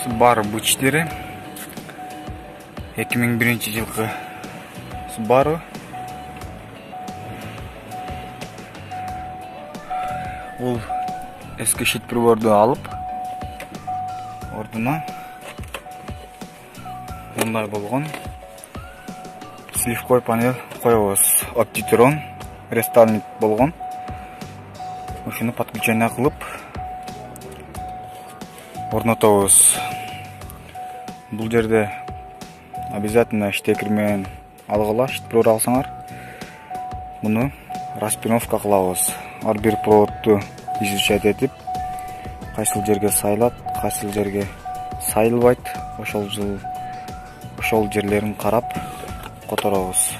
Subaru bu4 2001 жылғы Subaru. Бұл eski шит приборды алып, ордына мындай болгон сливкой панель коебуз. Optitron рестайлинг болгон. Ушуну подключение кылып орнотобуз. Бул жерде обязательно штекер менен алгыла, шит прибор алсаңар. Муну распиновка кылабыз. Ар бир проводду изучать этип, кайсыл жерге сайлат, кайсыл жерге сайылбайт, ошол жерлерин карап которобуз.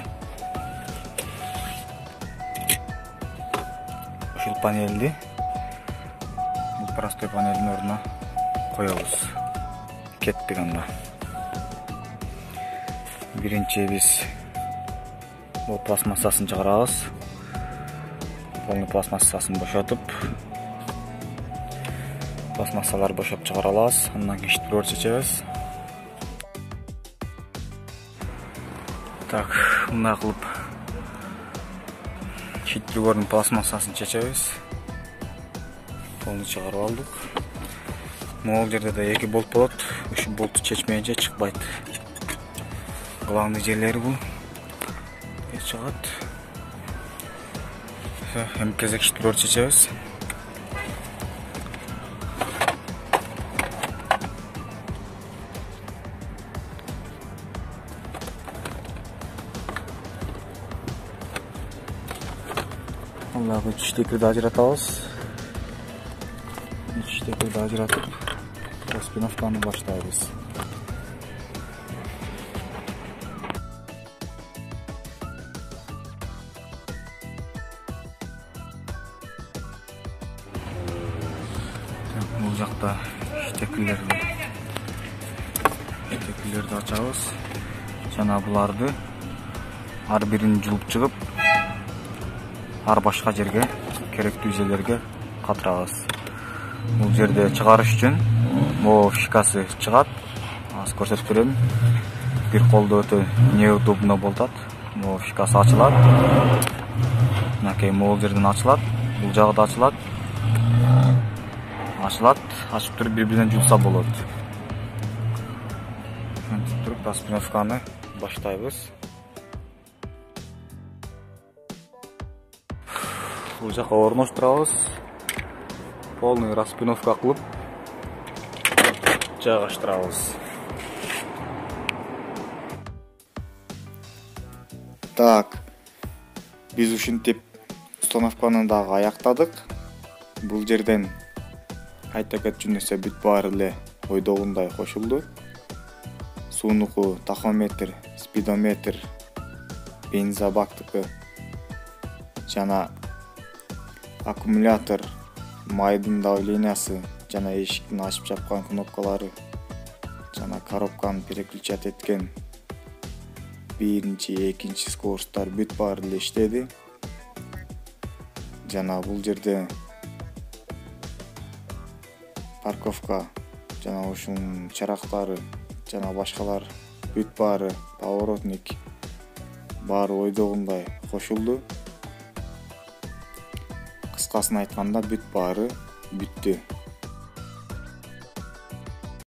Ушул панельди бул простой панелдин ордуна коебуз. Кеттик анда. Биринчи биз бул пластмассасын чыгарабыз. Полный пластмассасын бошотуп, пластмассалар бошоп чыгара алабыз. Андан кийин шит прибор чечебиз. Так, мындай кылып шит прибордун пластмассасын чечебиз. Полный чыгарып алдык. Могул жерде да 2 болт болот. Ушу болтту чечмейинче чыкпайт. Главный жерлери бул. Чыгат. Hem кезек шит прибор чечебиз. Аллага штекерди ажыратабыз. Штекерди ажыратып, распиновканы баштайбыз. Бул жакта штекерлерди ачабыз. Жана буларды ар бирин жулуп чыгып, ар башка жерге, керектүү жерлерге катырабыз. Бул жерде чыгарыш үчүн могу шикасы чыгат. Азыр көрсөтүп берем. Бир колдо өтө неудобно болот. Могу шикасы ачылат. Мынакей могул жерден ачылат. Бул жагы да ачылат. Açıp turup birbirinden julsa bolot. Антип туруп распиновканы баштайбыз. Бул жака орноштурабыз. Полный распиновка кылып жайгаштырабыз. Так, биз ушинтип установканы дагы аяктадык. Бул жерден айта кетчү нерсе бүт баары эле ойдогундай кошулду. Суунуку тахометр, спидометр, бензобактыкы жана аккумулятор, майдын давлениясы жана эшиктин ачып жапкан кнопкалары жана коробканы переключать эткен биринчи, экинчи скоросттар бүт баары эле иштеди. Жана бул жерде парковка жана ушунун чарактары жана башкалар бүт баары, поворотник баары ойдогундай кошулду. Кыскасын айтканда бүт баары бүттү.